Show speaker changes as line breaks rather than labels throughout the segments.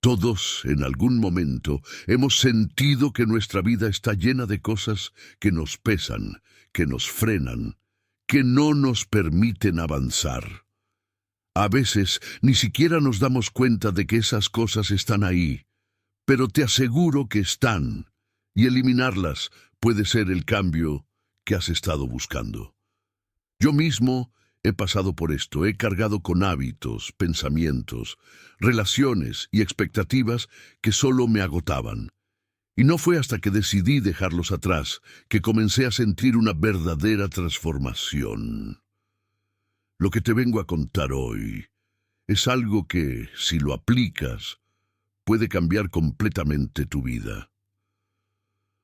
Todos, en algún momento, hemos sentido que nuestra vida está llena de cosas que nos pesan, que nos frenan, que no nos permiten avanzar. A veces ni siquiera nos damos cuenta de que esas cosas están ahí, pero te aseguro que están, y eliminarlas puede ser el cambio que has estado buscando. Yo mismo he pasado por esto, he cargado con hábitos, pensamientos, relaciones y expectativas que solo me agotaban. Y no fue hasta que decidí dejarlos atrás que comencé a sentir una verdadera transformación. Lo que te vengo a contar hoy es algo que, si lo aplicas, puede cambiar completamente tu vida.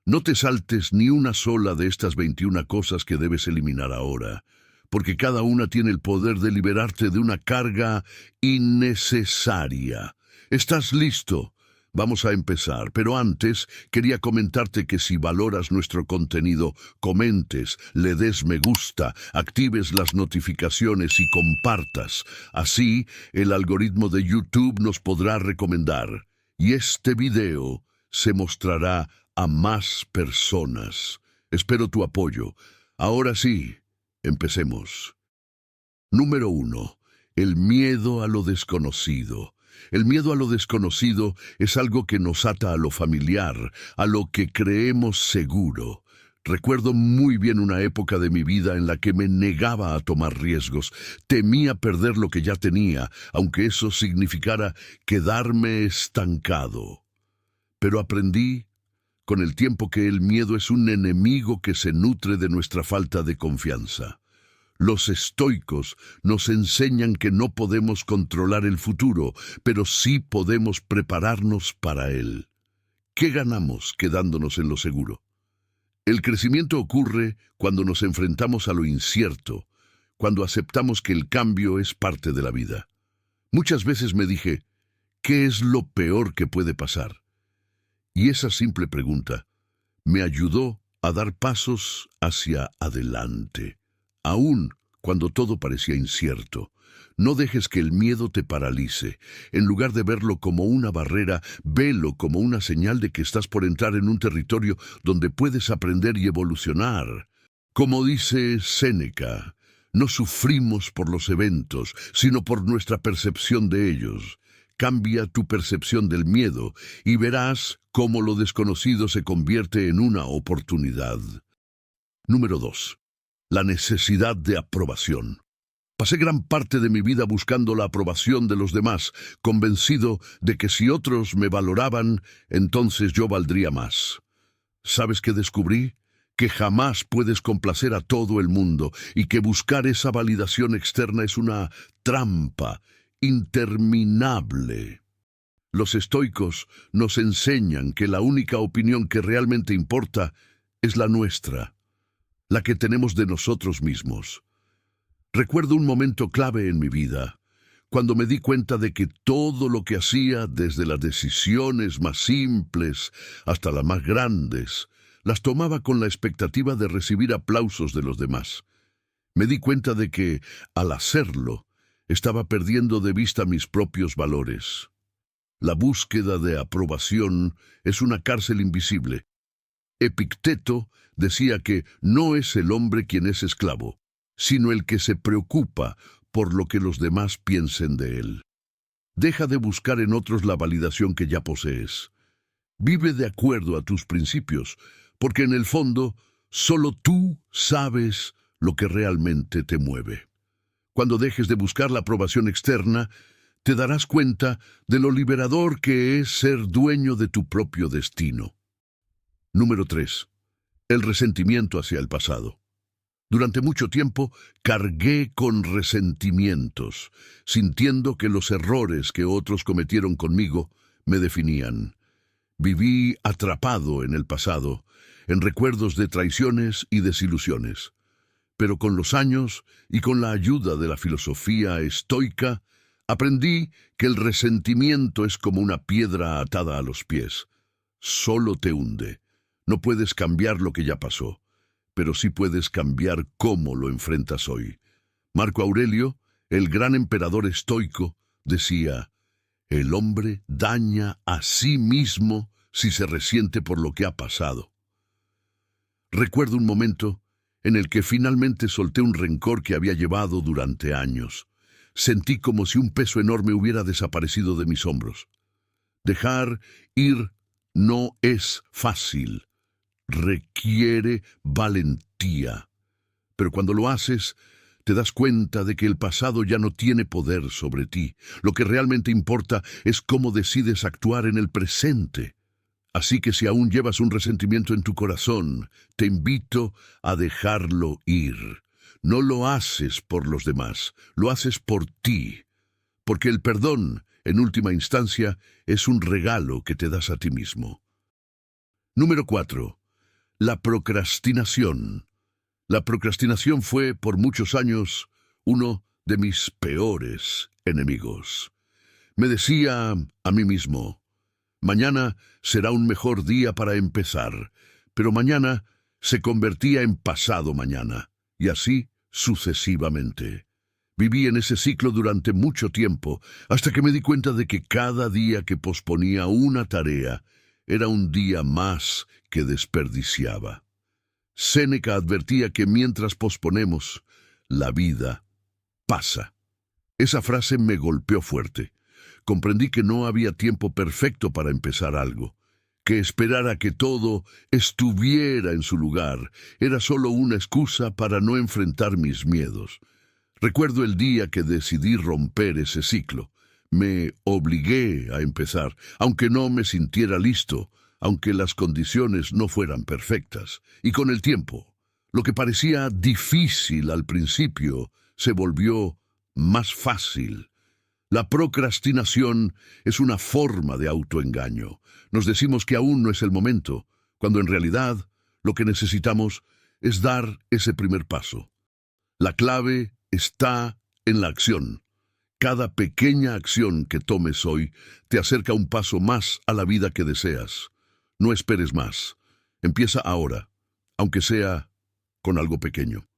No te saltes ni una sola de estas 21 cosas que debes eliminar ahora, porque cada una tiene el poder de liberarte de una carga innecesaria. ¿Estás listo? Vamos a empezar, pero antes quería comentarte que si valoras nuestro contenido, comentes, le des me gusta, actives las notificaciones y compartas. Así, el algoritmo de YouTube nos podrá recomendar, y este video se mostrará a más personas. Espero tu apoyo. Ahora sí, empecemos. Número 1. El miedo a lo desconocido. El miedo a lo desconocido es algo que nos ata a lo familiar, a lo que creemos seguro. Recuerdo muy bien una época de mi vida en la que me negaba a tomar riesgos. Temía perder lo que ya tenía, aunque eso significara quedarme estancado. Pero aprendí con el tiempo que el miedo es un enemigo que se nutre de nuestra falta de confianza. Los estoicos nos enseñan que no podemos controlar el futuro, pero sí podemos prepararnos para él. ¿Qué ganamos quedándonos en lo seguro? El crecimiento ocurre cuando nos enfrentamos a lo incierto, cuando aceptamos que el cambio es parte de la vida. Muchas veces me dije, ¿qué es lo peor que puede pasar? Y esa simple pregunta me ayudó a dar pasos hacia adelante. Aún cuando todo parecía incierto, no dejes que el miedo te paralice. En lugar de verlo como una barrera, velo como una señal de que estás por entrar en un territorio donde puedes aprender y evolucionar. Como dice Séneca, no sufrimos por los eventos, sino por nuestra percepción de ellos. Cambia tu percepción del miedo y verás cómo lo desconocido se convierte en una oportunidad. Número 2. La necesidad de aprobación. Pasé gran parte de mi vida buscando la aprobación de los demás, convencido de que si otros me valoraban, entonces yo valdría más. ¿Sabes qué descubrí? Que jamás puedes complacer a todo el mundo y que buscar esa validación externa es una trampa interminable. Los estoicos nos enseñan que la única opinión que realmente importa es la nuestra, la que tenemos de nosotros mismos. Recuerdo un momento clave en mi vida, cuando me di cuenta de que todo lo que hacía, desde las decisiones más simples hasta las más grandes, las tomaba con la expectativa de recibir aplausos de los demás. Me di cuenta de que, al hacerlo, estaba perdiendo de vista mis propios valores. La búsqueda de aprobación es una cárcel invisible. Epicteto decía que no es el hombre quien es esclavo, sino el que se preocupa por lo que los demás piensen de él. Deja de buscar en otros la validación que ya posees. Vive de acuerdo a tus principios, porque en el fondo solo tú sabes lo que realmente te mueve. Cuando dejes de buscar la aprobación externa, te darás cuenta de lo liberador que es ser dueño de tu propio destino. Número 3. El resentimiento hacia el pasado. Durante mucho tiempo cargué con resentimientos, sintiendo que los errores que otros cometieron conmigo me definían. Viví atrapado en el pasado, en recuerdos de traiciones y desilusiones. Pero con los años y con la ayuda de la filosofía estoica, aprendí que el resentimiento es como una piedra atada a los pies. Solo te hunde. No puedes cambiar lo que ya pasó, pero sí puedes cambiar cómo lo enfrentas hoy. Marco Aurelio, el gran emperador estoico, decía: El hombre daña a sí mismo si se resiente por lo que ha pasado. Recuerdo un momento en el que finalmente solté un rencor que había llevado durante años. Sentí como si un peso enorme hubiera desaparecido de mis hombros. Dejar ir no es fácil, requiere valentía. Pero cuando lo haces, te das cuenta de que el pasado ya no tiene poder sobre ti. Lo que realmente importa es cómo decides actuar en el presente. Así que si aún llevas un resentimiento en tu corazón, te invito a dejarlo ir. No lo haces por los demás, lo haces por ti. Porque el perdón, en última instancia, es un regalo que te das a ti mismo. Número 4. La procrastinación. La procrastinación fue, por muchos años, uno de mis peores enemigos. Me decía a mí mismo: mañana será un mejor día para empezar, pero mañana se convertía en pasado mañana, y así sucesivamente. Viví en ese ciclo durante mucho tiempo, hasta que me di cuenta de que cada día que posponía una tarea era un día más que desperdiciaba. Séneca advertía que mientras posponemos, la vida pasa. Esa frase me golpeó fuerte. Comprendí que no había tiempo perfecto para empezar algo, que esperar a que todo estuviera en su lugar era solo una excusa para no enfrentar mis miedos. Recuerdo el día que decidí romper ese ciclo. Me obligué a empezar, aunque no me sintiera listo, aunque las condiciones no fueran perfectas. Y con el tiempo, lo que parecía difícil al principio se volvió más fácil. La procrastinación es una forma de autoengaño. Nos decimos que aún no es el momento, cuando en realidad lo que necesitamos es dar ese primer paso. La clave está en la acción. Cada pequeña acción que tomes hoy te acerca un paso más a la vida que deseas. No esperes más. Empieza ahora, aunque sea con algo pequeño.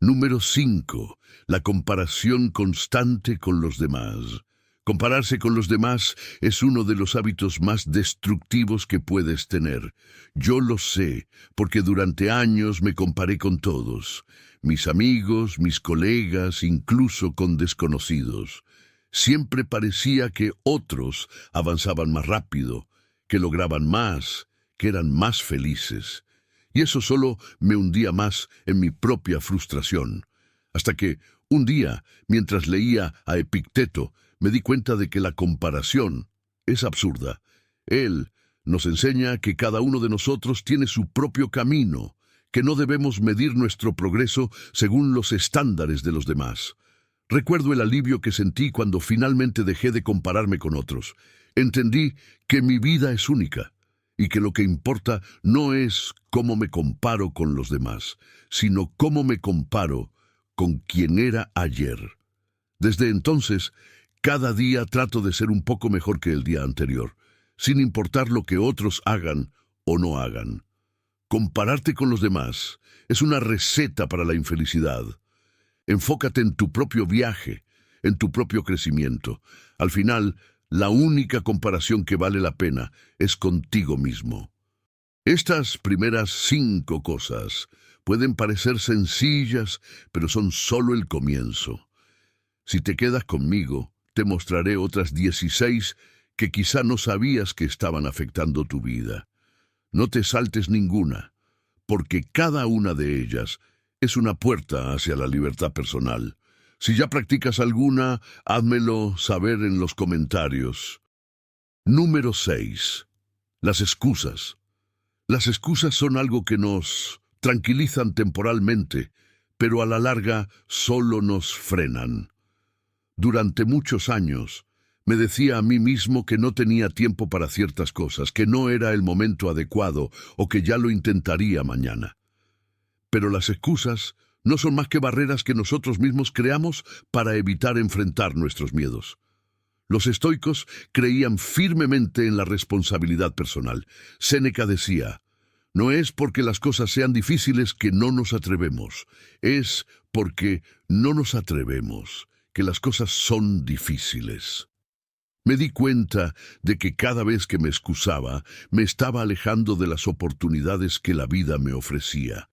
Número 5. La comparación constante con los demás. Compararse con los demás es uno de los hábitos más destructivos que puedes tener. Yo lo sé, porque durante años me comparé con todos. Mis amigos, mis colegas, incluso con desconocidos. Siempre parecía que otros avanzaban más rápido, que lograban más, que eran más felices. Y eso solo me hundía más en mi propia frustración. Hasta que, un día, mientras leía a Epicteto, me di cuenta de que la comparación es absurda. Él nos enseña que cada uno de nosotros tiene su propio camino, que no debemos medir nuestro progreso según los estándares de los demás. Recuerdo el alivio que sentí cuando finalmente dejé de compararme con otros. Entendí que mi vida es única y que lo que importa no es cómo me comparo con los demás, sino cómo me comparo con quien era ayer. Desde entonces, cada día trato de ser un poco mejor que el día anterior, sin importar lo que otros hagan o no hagan. Compararte con los demás es una receta para la infelicidad. Enfócate en tu propio viaje, en tu propio crecimiento. Al final, la única comparación que vale la pena es contigo mismo. Estas primeras 5 cosas pueden parecer sencillas, pero son solo el comienzo. Si te quedas conmigo, te mostraré otras 16 que quizá no sabías que estaban afectando tu vida. No te saltes ninguna, porque cada una de ellas es una puerta hacia la libertad personal. Si ya practicas alguna, házmelo saber en los comentarios. Número 6. Las excusas. Las excusas son algo que nos tranquilizan temporalmente, pero a la larga solo nos frenan. Durante muchos años, me decía a mí mismo que no tenía tiempo para ciertas cosas, que no era el momento adecuado o que ya lo intentaría mañana. Pero las excusas no son más que barreras que nosotros mismos creamos para evitar enfrentar nuestros miedos. Los estoicos creían firmemente en la responsabilidad personal. Séneca decía: no es porque las cosas sean difíciles que no nos atrevemos, es porque no nos atrevemos que las cosas son difíciles. Me di cuenta de que cada vez que me excusaba, me estaba alejando de las oportunidades que la vida me ofrecía.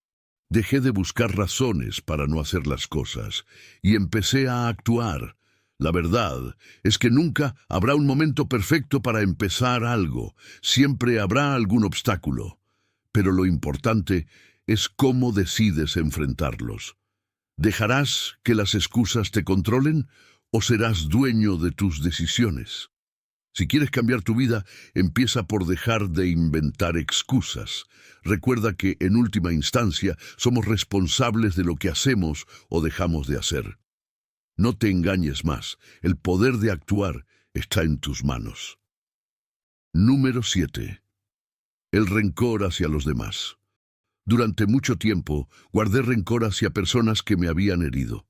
Dejé de buscar razones para no hacer las cosas y empecé a actuar. La verdad es que nunca habrá un momento perfecto para empezar algo. Siempre habrá algún obstáculo. Pero lo importante es cómo decides enfrentarlos. ¿Dejarás que las excusas te controlen o serás dueño de tus decisiones? Si quieres cambiar tu vida, empieza por dejar de inventar excusas. Recuerda que, en última instancia, somos responsables de lo que hacemos o dejamos de hacer. No te engañes más. El poder de actuar está en tus manos. Número 7. El rencor hacia los demás. Durante mucho tiempo, guardé rencor hacia personas que me habían herido.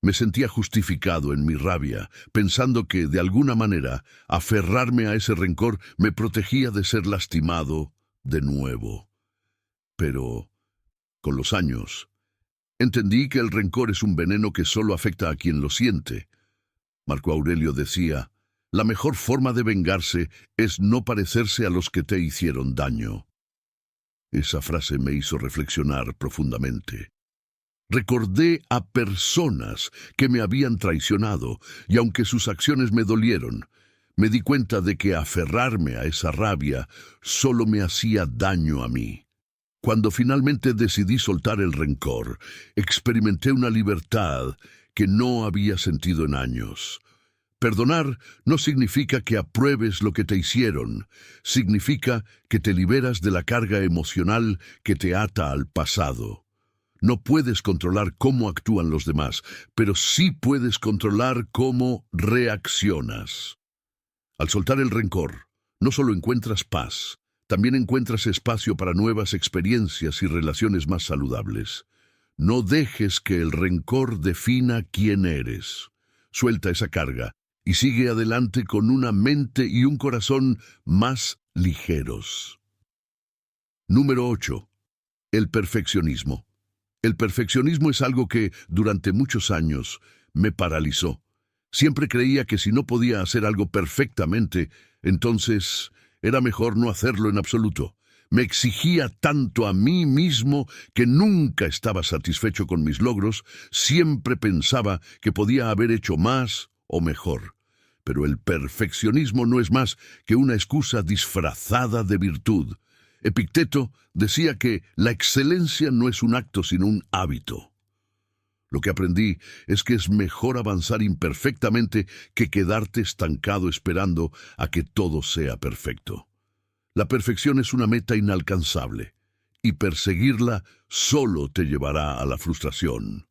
Me sentía justificado en mi rabia, pensando que, de alguna manera, aferrarme a ese rencor me protegía de ser lastimado de nuevo. Pero, con los años, entendí que el rencor es un veneno que solo afecta a quien lo siente. Marco Aurelio decía, la mejor forma de vengarse es no parecerse a los que te hicieron daño. Esa frase me hizo reflexionar profundamente. Recordé a personas que me habían traicionado, y aunque sus acciones me dolieron, me di cuenta de que aferrarme a esa rabia solo me hacía daño a mí. Cuando finalmente decidí soltar el rencor, experimenté una libertad que no había sentido en años. Perdonar no significa que apruebes lo que te hicieron, significa que te liberas de la carga emocional que te ata al pasado. No puedes controlar cómo actúan los demás, pero sí puedes controlar cómo reaccionas. Al soltar el rencor, no solo encuentras paz, también encuentras espacio para nuevas experiencias y relaciones más saludables. No dejes que el rencor defina quién eres. Suelta esa carga y sigue adelante con una mente y un corazón más ligeros. Número 8. El perfeccionismo. El perfeccionismo es algo que, durante muchos años, me paralizó. Siempre creía que si no podía hacer algo perfectamente, entonces era mejor no hacerlo en absoluto. Me exigía tanto a mí mismo que nunca estaba satisfecho con mis logros, siempre pensaba que podía haber hecho más o mejor. Pero el perfeccionismo no es más que una excusa disfrazada de virtud. Epicteto decía que la excelencia no es un acto sino un hábito. Lo que aprendí es que es mejor avanzar imperfectamente que quedarte estancado esperando a que todo sea perfecto. La perfección es una meta inalcanzable, y perseguirla solo te llevará a la frustración.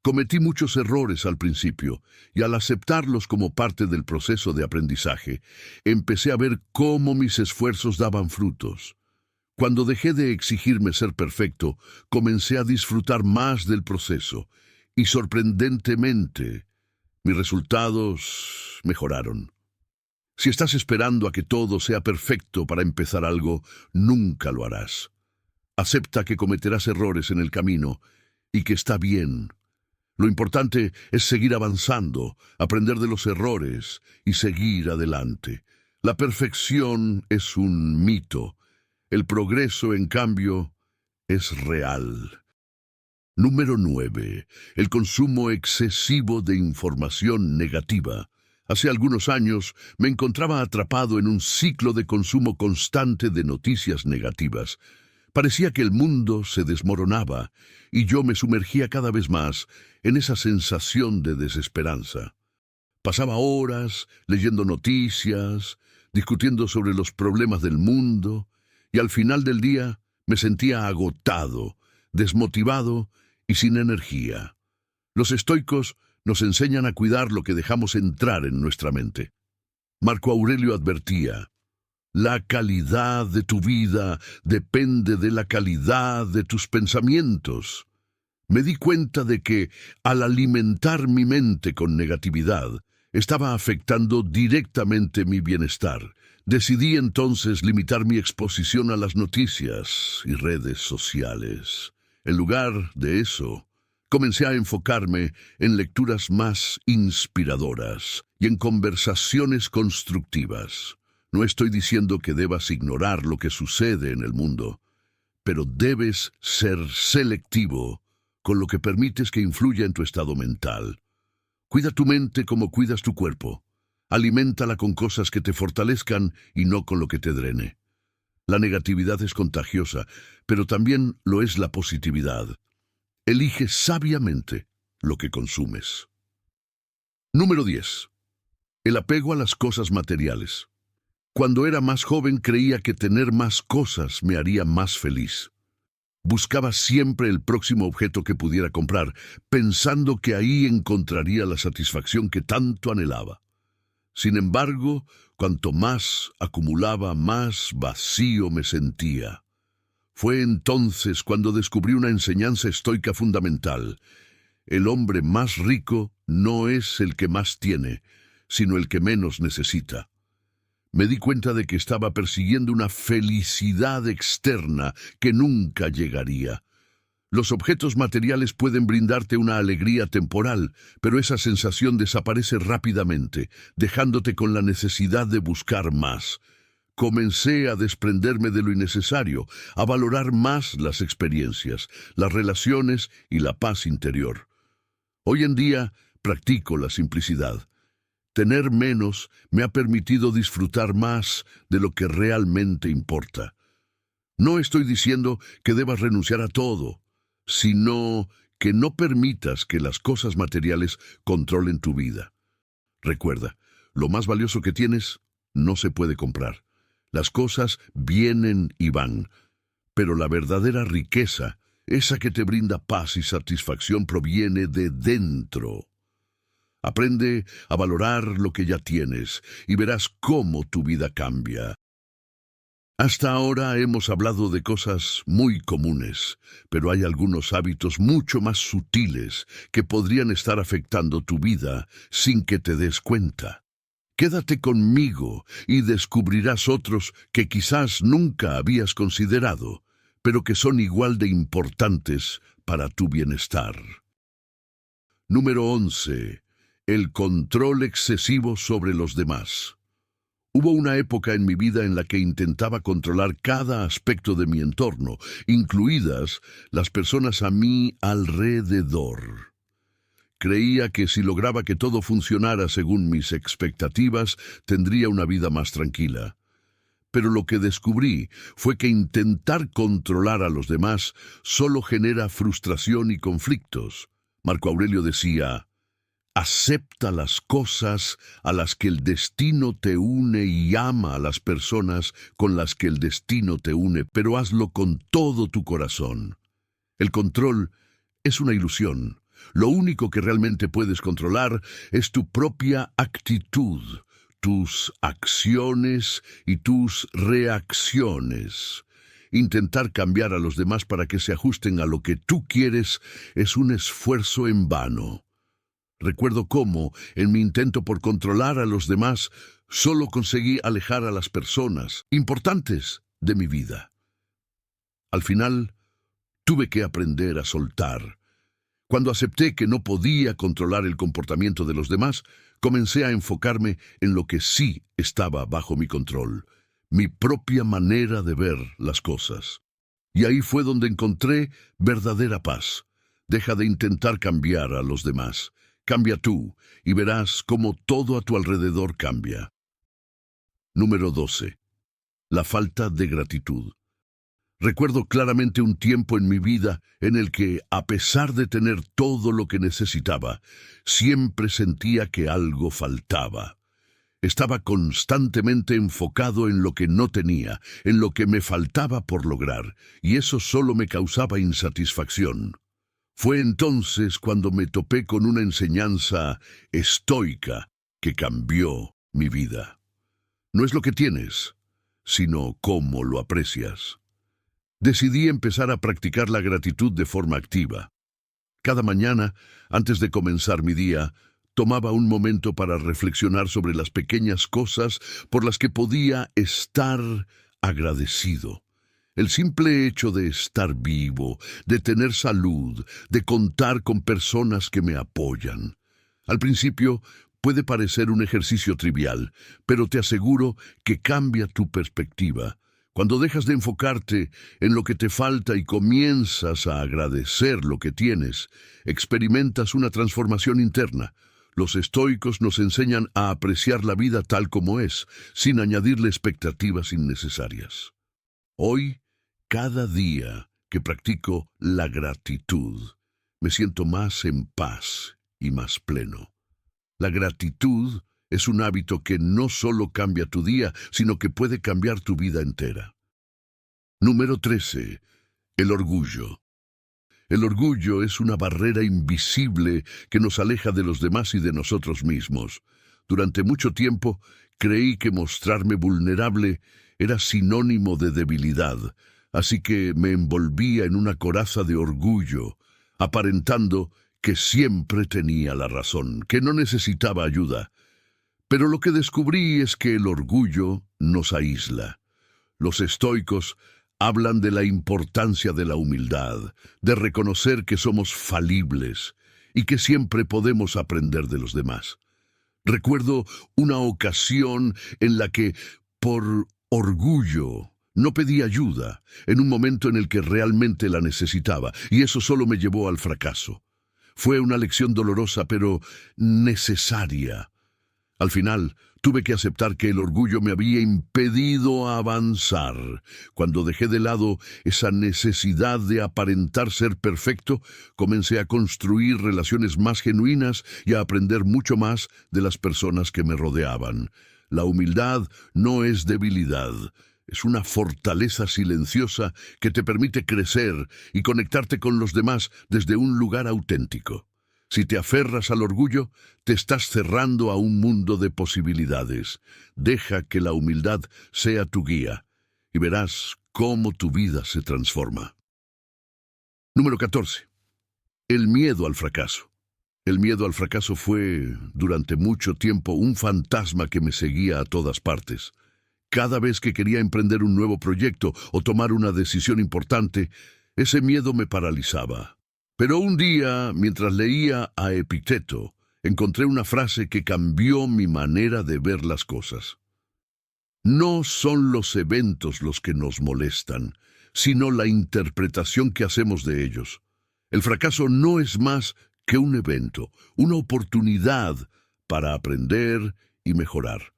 Cometí muchos errores al principio, y al aceptarlos como parte del proceso de aprendizaje, empecé a ver cómo mis esfuerzos daban frutos. Cuando dejé de exigirme ser perfecto, comencé a disfrutar más del proceso, y sorprendentemente, mis resultados mejoraron. Si estás esperando a que todo sea perfecto para empezar algo, nunca lo harás. Acepta que cometerás errores en el camino, y que está bien. Lo importante es seguir avanzando, aprender de los errores y seguir adelante. La perfección es un mito. El progreso, en cambio, es real. Número 9. El consumo excesivo de información negativa. Hace algunos años me encontraba atrapado en un ciclo de consumo constante de noticias negativas. Parecía que el mundo se desmoronaba y yo me sumergía cada vez más en esa sensación de desesperanza. Pasaba horas leyendo noticias, discutiendo sobre los problemas del mundo, y al final del día me sentía agotado, desmotivado y sin energía. Los estoicos nos enseñan a cuidar lo que dejamos entrar en nuestra mente. Marco Aurelio advertía: la calidad de tu vida depende de la calidad de tus pensamientos. Me di cuenta de que, al alimentar mi mente con negatividad, estaba afectando directamente mi bienestar. Decidí entonces limitar mi exposición a las noticias y redes sociales. En lugar de eso, Comencé a enfocarme en lecturas más inspiradoras y en conversaciones constructivas. No estoy diciendo que debas ignorar lo que sucede en el mundo, pero debes ser selectivo con lo que permites que influya en tu estado mental. Cuida tu mente como cuidas tu cuerpo. Aliméntala con cosas que te fortalezcan y no con lo que te drene. La negatividad es contagiosa, pero también lo es la positividad. Elige sabiamente lo que consumes. Número 10. El apego a las cosas materiales. Cuando era más joven creía que tener más cosas me haría más feliz. Buscaba siempre el próximo objeto que pudiera comprar, pensando que ahí encontraría la satisfacción que tanto anhelaba. Sin embargo, cuanto más acumulaba, más vacío me sentía. Fue entonces cuando descubrí una enseñanza estoica fundamental. El hombre más rico no es el que más tiene, sino el que menos necesita. Me di cuenta de que estaba persiguiendo una felicidad externa que nunca llegaría. Los objetos materiales pueden brindarte una alegría temporal, pero esa sensación desaparece rápidamente, dejándote con la necesidad de buscar más. Comencé a desprenderme de lo innecesario, a valorar más las experiencias, las relaciones y la paz interior. Hoy en día practico la simplicidad. Tener menos me ha permitido disfrutar más de lo que realmente importa. No estoy diciendo que debas renunciar a todo, sino que no permitas que las cosas materiales controlen tu vida. Recuerda, lo más valioso que tienes no se puede comprar. Las cosas vienen y van, pero la verdadera riqueza, esa que te brinda paz y satisfacción, proviene de dentro. Aprende a valorar lo que ya tienes y verás cómo tu vida cambia. Hasta ahora hemos hablado de cosas muy comunes, pero hay algunos hábitos mucho más sutiles que podrían estar afectando tu vida sin que te des cuenta. Quédate conmigo y descubrirás otros que quizás nunca habías considerado, pero que son igual de importantes para tu bienestar. Número 11. El control excesivo sobre los demás. Hubo una época en mi vida en la que intentaba controlar cada aspecto de mi entorno, incluidas las personas a mi alrededor. Creía que si lograba que todo funcionara según mis expectativas, tendría una vida más tranquila. Pero lo que descubrí fue que intentar controlar a los demás solo genera frustración y conflictos. Marco Aurelio decía: acepta las cosas a las que el destino te une y ama a las personas con las que el destino te une, pero hazlo con todo tu corazón. El control es una ilusión. Lo único que realmente puedes controlar es tu propia actitud, tus acciones y tus reacciones. Intentar cambiar a los demás para que se ajusten a lo que tú quieres es un esfuerzo en vano. Recuerdo cómo, en mi intento por controlar a los demás, solo conseguí alejar a las personas importantes de mi vida. Al final, tuve que aprender a soltar. Cuando acepté que no podía controlar el comportamiento de los demás, comencé a enfocarme en lo que sí estaba bajo mi control, mi propia manera de ver las cosas. Y ahí fue donde encontré verdadera paz. Deja de intentar cambiar a los demás. Cambia tú y verás cómo todo a tu alrededor cambia. Número 12. La falta de gratitud. Recuerdo claramente un tiempo en mi vida en el que, a pesar de tener todo lo que necesitaba, siempre sentía que algo faltaba. Estaba constantemente enfocado en lo que no tenía, en lo que me faltaba por lograr, y eso solo me causaba insatisfacción. Fue entonces cuando me topé con una enseñanza estoica que cambió mi vida. No es lo que tienes, sino cómo lo aprecias. Decidí empezar a practicar la gratitud de forma activa. Cada mañana, antes de comenzar mi día, tomaba un momento para reflexionar sobre las pequeñas cosas por las que podía estar agradecido. El simple hecho de estar vivo, de tener salud, de contar con personas que me apoyan. Al principio puede parecer un ejercicio trivial, pero te aseguro que cambia tu perspectiva. Cuando dejas de enfocarte en lo que te falta y comienzas a agradecer lo que tienes, experimentas una transformación interna. Los estoicos nos enseñan a apreciar la vida tal como es, sin añadirle expectativas innecesarias. Hoy, cada día que practico la gratitud, me siento más en paz y más pleno. La gratitud es un hábito que no solo cambia tu día, sino que puede cambiar tu vida entera. Número 13. El orgullo. El orgullo es una barrera invisible que nos aleja de los demás y de nosotros mismos. Durante mucho tiempo creí que mostrarme vulnerable era sinónimo de debilidad, así que me envolvía en una coraza de orgullo, aparentando que siempre tenía la razón, que no necesitaba ayuda. Pero lo que descubrí es que el orgullo nos aísla. Los estoicos hablan de la importancia de la humildad, de reconocer que somos falibles y que siempre podemos aprender de los demás. Recuerdo una ocasión en la que, por orgullo, no pedí ayuda, en un momento en el que realmente la necesitaba, y eso solo me llevó al fracaso. Fue una lección dolorosa, pero necesaria. Al final, tuve que aceptar que el orgullo me había impedido avanzar. Cuando dejé de lado esa necesidad de aparentar ser perfecto, comencé a construir relaciones más genuinas y a aprender mucho más de las personas que me rodeaban. La humildad no es debilidad, es una fortaleza silenciosa que te permite crecer y conectarte con los demás desde un lugar auténtico. Si te aferras al orgullo, te estás cerrando a un mundo de posibilidades. Deja que la humildad sea tu guía y verás cómo tu vida se transforma. Número 14. El miedo al fracaso. El miedo al fracaso fue, durante mucho tiempo, un fantasma que me seguía a todas partes. Cada vez que quería emprender un nuevo proyecto o tomar una decisión importante, ese miedo me paralizaba. Pero un día, mientras leía a Epicteto, encontré una frase que cambió mi manera de ver las cosas. No son los eventos los que nos molestan, sino la interpretación que hacemos de ellos. El fracaso no es más que un evento, una oportunidad para aprender y mejorar.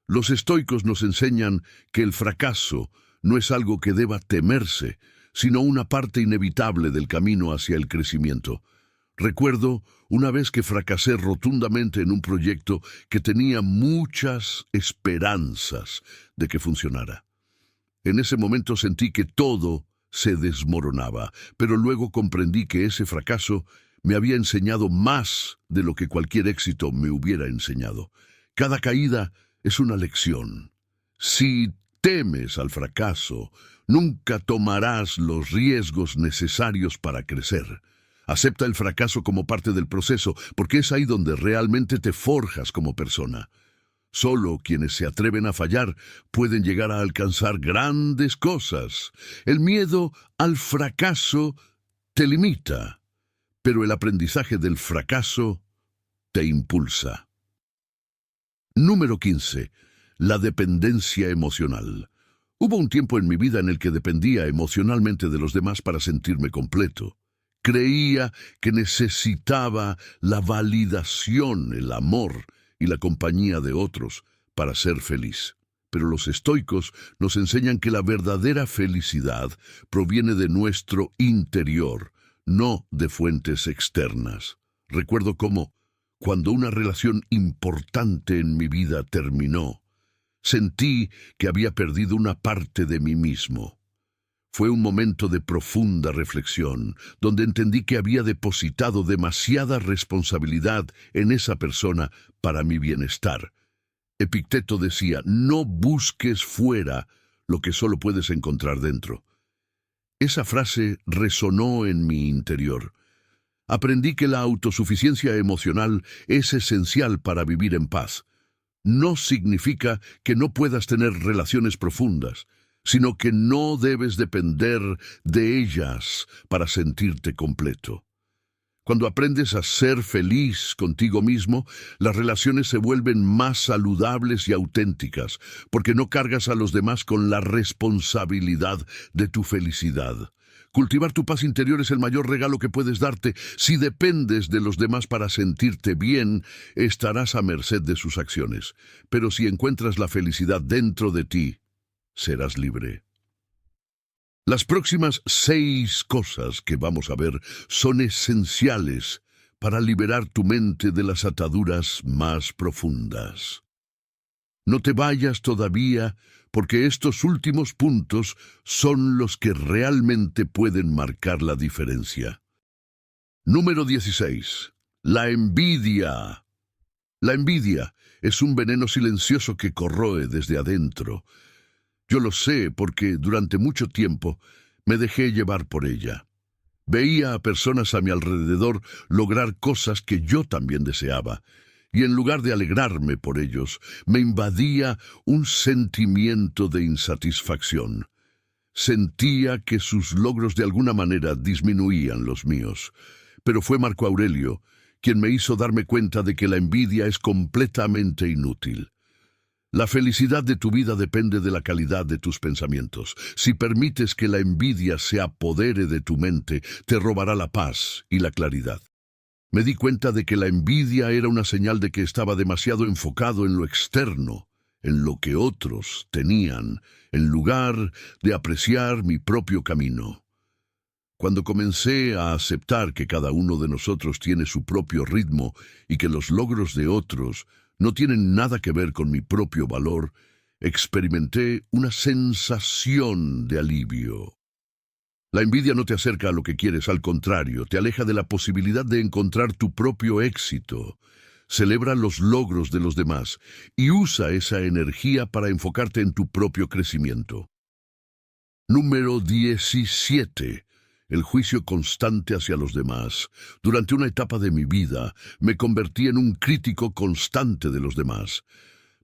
Los estoicos nos enseñan que el fracaso no es algo que deba temerse, sino una parte inevitable del camino hacia el crecimiento. Recuerdo una vez que fracasé rotundamente en un proyecto que tenía muchas esperanzas de que funcionara. En ese momento sentí que todo se desmoronaba, pero luego comprendí que ese fracaso me había enseñado más de lo que cualquier éxito me hubiera enseñado. Cada caída es una lección. Si temes al fracaso, nunca tomarás los riesgos necesarios para crecer. Acepta el fracaso como parte del proceso, porque es ahí donde realmente te forjas como persona. Solo quienes se atreven a fallar pueden llegar a alcanzar grandes cosas. El miedo al fracaso te limita, pero el aprendizaje del fracaso te impulsa. Número 15. La dependencia emocional. Hubo un tiempo en mi vida en el que dependía emocionalmente de los demás para sentirme completo. Creía que necesitaba la validación, el amor y la compañía de otros para ser feliz. Pero los estoicos nos enseñan que la verdadera felicidad proviene de nuestro interior, no de fuentes externas. Recuerdo cómo, cuando una relación importante en mi vida terminó, sentí que había perdido una parte de mí mismo. Fue un momento de profunda reflexión, donde entendí que había depositado demasiada responsabilidad en esa persona para mi bienestar. Epicteto decía, no busques fuera lo que solo puedes encontrar dentro. Esa frase resonó en mi interior. Aprendí que la autosuficiencia emocional es esencial para vivir en paz. No significa que no puedas tener relaciones profundas, sino que no debes depender de ellas para sentirte completo. Cuando aprendes a ser feliz contigo mismo, las relaciones se vuelven más saludables y auténticas, porque no cargas a los demás con la responsabilidad de tu felicidad. Cultivar tu paz interior es el mayor regalo que puedes darte. Si dependes de los demás para sentirte bien, estarás a merced de sus acciones. Pero si encuentras la felicidad dentro de ti, serás libre. Las próximas 6 cosas que vamos a ver son esenciales para liberar tu mente de las ataduras más profundas. No te vayas todavía, porque estos últimos puntos son los que realmente pueden marcar la diferencia. Número 16. La envidia. La envidia es un veneno silencioso que corroe desde adentro. Yo lo sé porque durante mucho tiempo me dejé llevar por ella. Veía a personas a mi alrededor lograr cosas que yo también deseaba, y en lugar de alegrarme por ellos, me invadía un sentimiento de insatisfacción. Sentía que sus logros de alguna manera disminuían los míos. Pero fue Marco Aurelio quien me hizo darme cuenta de que la envidia es completamente inútil. La felicidad de tu vida depende de la calidad de tus pensamientos. Si permites que la envidia se apodere de tu mente, te robará la paz y la claridad. Me di cuenta de que la envidia era una señal de que estaba demasiado enfocado en lo externo, en lo que otros tenían, en lugar de apreciar mi propio camino. Cuando comencé a aceptar que cada uno de nosotros tiene su propio ritmo y que los logros de otros no tienen nada que ver con mi propio valor, experimenté una sensación de alivio. La envidia no te acerca a lo que quieres, al contrario, te aleja de la posibilidad de encontrar tu propio éxito. Celebra los logros de los demás y usa esa energía para enfocarte en tu propio crecimiento. Número 17. El juicio constante hacia los demás. Durante una etapa de mi vida, me convertí en un crítico constante de los demás.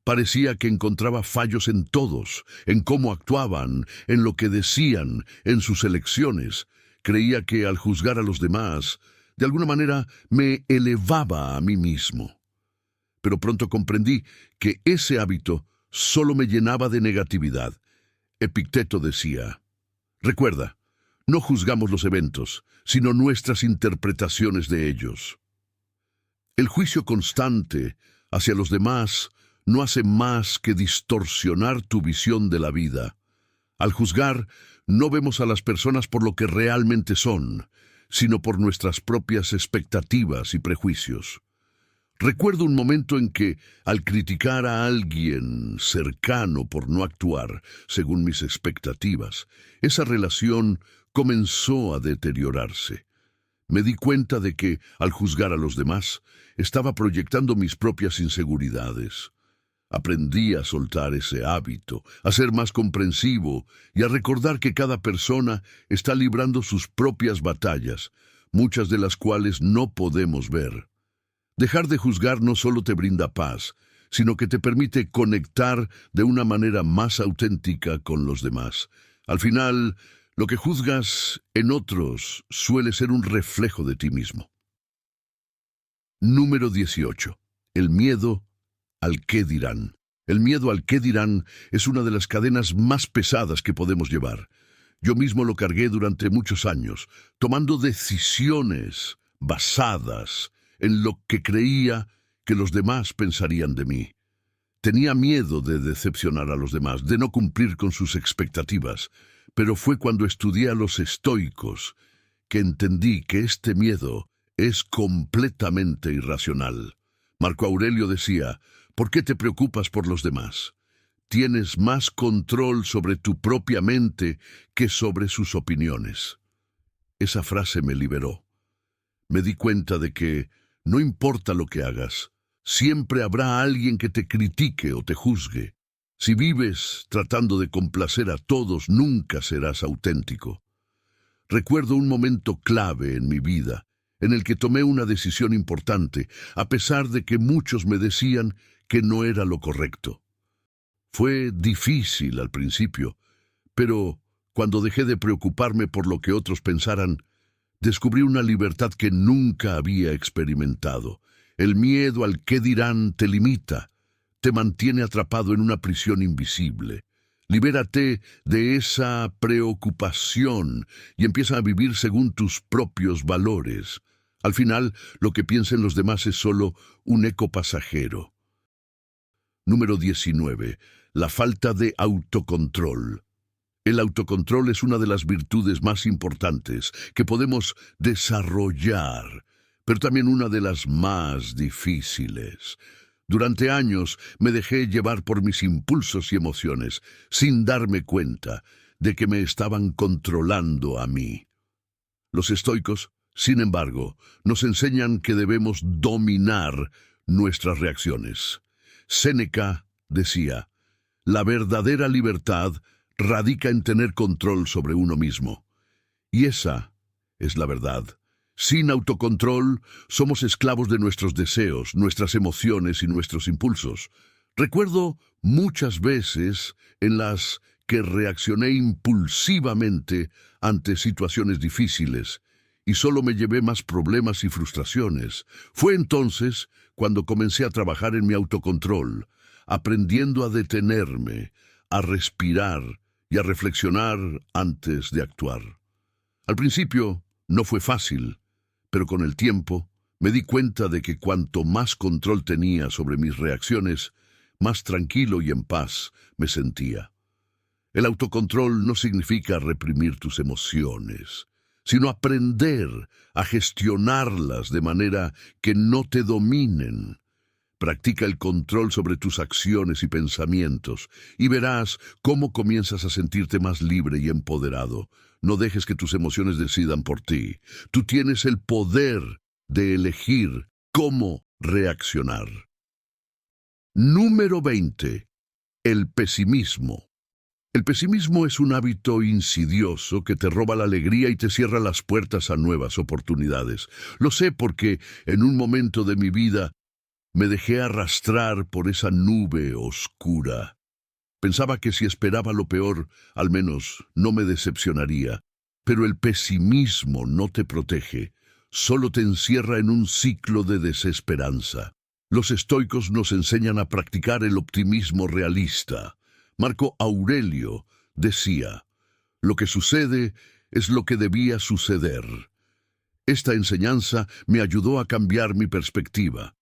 Parecía que encontraba fallos en todos, en cómo actuaban, en lo que decían, en sus elecciones. Creía que al juzgar a los demás, de alguna manera me elevaba a mí mismo. Pero pronto comprendí que ese hábito solo me llenaba de negatividad. Epicteto decía: recuerda, no juzgamos los eventos, sino nuestras interpretaciones de ellos. El juicio constante hacia los demás no hace más que distorsionar tu visión de la vida. Al juzgar, no vemos a las personas por lo que realmente son, sino por nuestras propias expectativas y prejuicios. Recuerdo un momento en que, al criticar a alguien cercano por no actuar según mis expectativas, esa relación comenzó a deteriorarse. Me di cuenta de que, al juzgar a los demás, estaba proyectando mis propias inseguridades. Aprendí a soltar ese hábito, a ser más comprensivo y a recordar que cada persona está librando sus propias batallas, muchas de las cuales no podemos ver. Dejar de juzgar no solo te brinda paz, sino que te permite conectar de una manera más auténtica con los demás. Al final, lo que juzgas en otros suele ser un reflejo de ti mismo. Número 18. El miedo al qué dirán. El miedo al qué dirán es una de las cadenas más pesadas que podemos llevar. Yo mismo lo cargué durante muchos años, tomando decisiones basadas en lo que creía que los demás pensarían de mí. Tenía miedo de decepcionar a los demás, de no cumplir con sus expectativas, pero fue cuando estudié a los estoicos que entendí que este miedo es completamente irracional. Marco Aurelio decía: ¿por qué te preocupas por los demás? Tienes más control sobre tu propia mente que sobre sus opiniones. Esa frase me liberó. Me di cuenta de que no importa lo que hagas, siempre habrá alguien que te critique o te juzgue. Si vives tratando de complacer a todos, nunca serás auténtico. Recuerdo un momento clave en mi vida, en el que tomé una decisión importante, a pesar de que muchos me decían que no era lo correcto. Fue difícil al principio, Pero cuando dejé de preocuparme por lo que otros pensaran, descubrí una libertad que nunca había experimentado. El miedo al qué dirán te limita, te mantiene atrapado en una prisión invisible. Libérate de esa preocupación y empieza a vivir según tus propios valores. Al final, lo que piensen los demás es solo un eco pasajero. Número 19. La falta de autocontrol. El autocontrol es una de las virtudes más importantes que podemos desarrollar, pero también una de las más difíciles. Durante años me dejé llevar por mis impulsos y emociones, sin darme cuenta de que me estaban controlando a mí. Los estoicos, sin embargo, nos enseñan que debemos dominar nuestras reacciones. Séneca decía, la verdadera libertad radica en tener control sobre uno mismo. Y esa es la verdad. Sin autocontrol, somos esclavos de nuestros deseos, nuestras emociones y nuestros impulsos. Recuerdo muchas veces en las que reaccioné impulsivamente ante situaciones difíciles y solo me llevé más problemas y frustraciones. Fue entonces cuando comencé a trabajar en mi autocontrol, aprendiendo a detenerme, a respirar y a reflexionar antes de actuar. Al principio no fue fácil, pero con el tiempo me di cuenta de que cuanto más control tenía sobre mis reacciones, más tranquilo y en paz me sentía. El autocontrol no significa reprimir tus emociones, sino aprender a gestionarlas de manera que no te dominen. Practica el control sobre tus acciones y pensamientos y verás cómo comienzas a sentirte más libre y empoderado. No dejes que tus emociones decidan por ti. Tú tienes el poder de elegir cómo reaccionar. Número 20. El pesimismo. El pesimismo es un hábito insidioso que te roba la alegría y te cierra las puertas a nuevas oportunidades. Lo sé porque en un momento de mi vida me dejé arrastrar por esa nube oscura. Pensaba que si esperaba lo peor, al menos no me decepcionaría. Pero el pesimismo no te protege, solo te encierra en un ciclo de desesperanza. Los estoicos nos enseñan a practicar el optimismo realista. Marco Aurelio decía, lo que sucede es lo que debía suceder. Esta enseñanza me ayudó a cambiar mi perspectiva.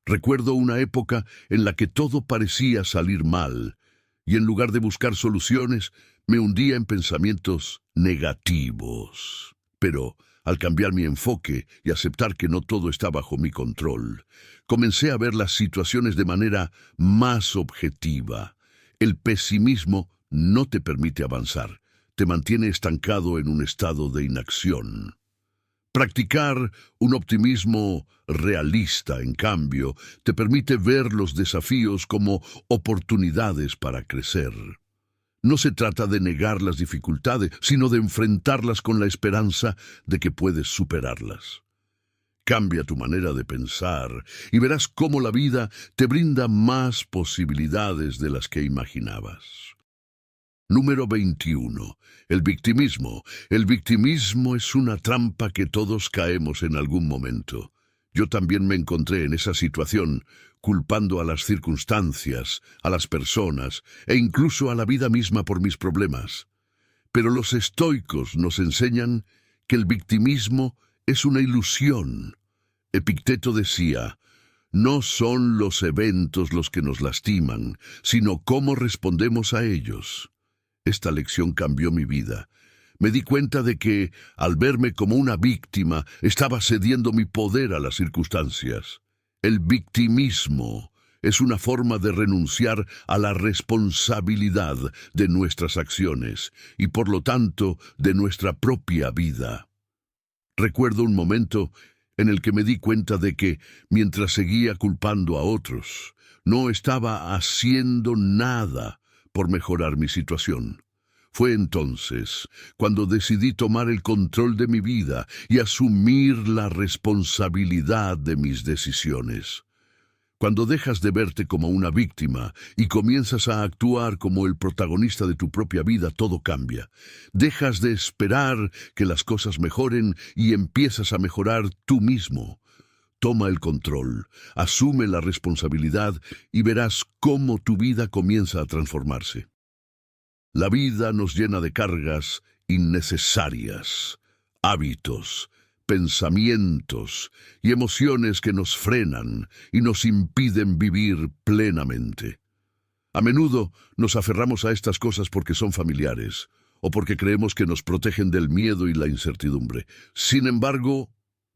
Recuerdo una época en la que todo parecía salir mal, y en lugar de buscar soluciones, me hundía en pensamientos negativos. Pero, al cambiar mi enfoque y aceptar que no todo está bajo mi control, comencé a ver las situaciones de manera más objetiva. El pesimismo no te permite avanzar, te mantiene estancado en un estado de inacción. Practicar un optimismo realista, en cambio, te permite ver los desafíos como oportunidades para crecer. No se trata de negar las dificultades, sino de enfrentarlas con la esperanza de que puedes superarlas. Cambia tu manera de pensar y verás cómo la vida te brinda más posibilidades de las que imaginabas. Número 21. El victimismo. El victimismo es una trampa que todos caemos en algún momento. Yo también me encontré en esa situación, culpando a las circunstancias, a las personas e incluso a la vida misma por mis problemas. Pero los estoicos nos enseñan que el victimismo es una ilusión. Epicteto decía, no son los eventos los que nos lastiman, sino cómo respondemos a ellos. Esta lección cambió mi vida. Me di cuenta de que, al verme como una víctima, estaba cediendo mi poder a las circunstancias. El victimismo es una forma de renunciar a la responsabilidad de nuestras acciones y, por lo tanto, de nuestra propia vida. Recuerdo un momento en el que me di cuenta de que, mientras seguía culpando a otros, no estaba haciendo nada por mejorar mi situación. Fue entonces cuando decidí tomar el control de mi vida y asumir la responsabilidad de mis decisiones. Cuando dejas de verte como una víctima y comienzas a actuar como el protagonista de tu propia vida, todo cambia. Dejas de esperar que las cosas mejoren y empiezas a mejorar tú mismo. Toma el control, asume la responsabilidad y verás cómo tu vida comienza a transformarse. La vida nos llena de cargas innecesarias, hábitos, pensamientos y emociones que nos frenan y nos impiden vivir plenamente. A menudo nos aferramos a estas cosas porque son familiares o porque creemos que nos protegen del miedo y la incertidumbre. Sin embargo,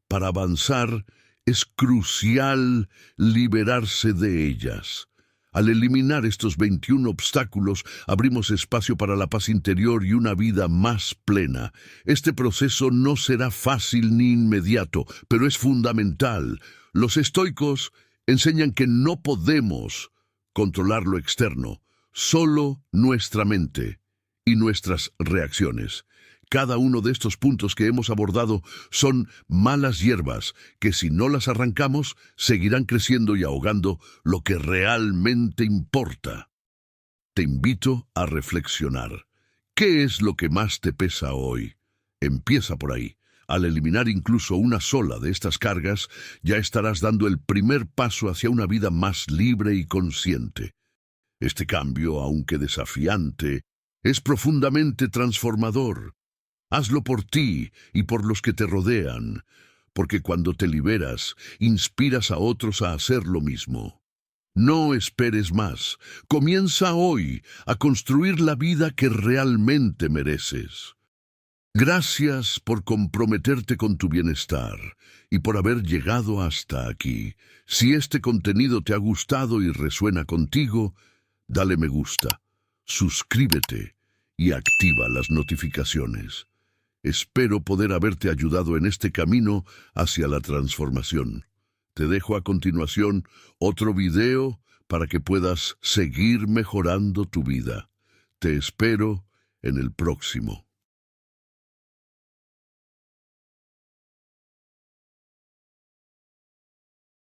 para avanzar es crucial liberarse de ellas. Al eliminar estos 21 obstáculos, abrimos espacio para la paz interior y una vida más plena. Este proceso no será fácil ni inmediato, pero es fundamental. Los estoicos enseñan que no podemos controlar lo externo, solo nuestra mente y nuestras reacciones. Cada uno de estos puntos que hemos abordado son malas hierbas que si no las arrancamos seguirán creciendo y ahogando lo que realmente importa. Te invito a reflexionar. ¿Qué es lo que más te pesa hoy? Empieza por ahí. Al eliminar incluso una sola de estas cargas, ya estarás dando el primer paso hacia una vida más libre y consciente. Este cambio, aunque desafiante, es profundamente transformador. Hazlo por ti y por los que te rodean, porque cuando te liberas, inspiras a otros a hacer lo mismo. No esperes más. Comienza hoy a construir la vida que realmente mereces. Gracias por comprometerte con tu bienestar y por haber llegado hasta aquí. Si este contenido te ha gustado y resuena contigo, dale me gusta, suscríbete y activa las notificaciones. Espero poder haberte ayudado en este camino hacia la transformación. Te dejo a continuación otro video para que puedas seguir mejorando tu vida. Te espero en el próximo.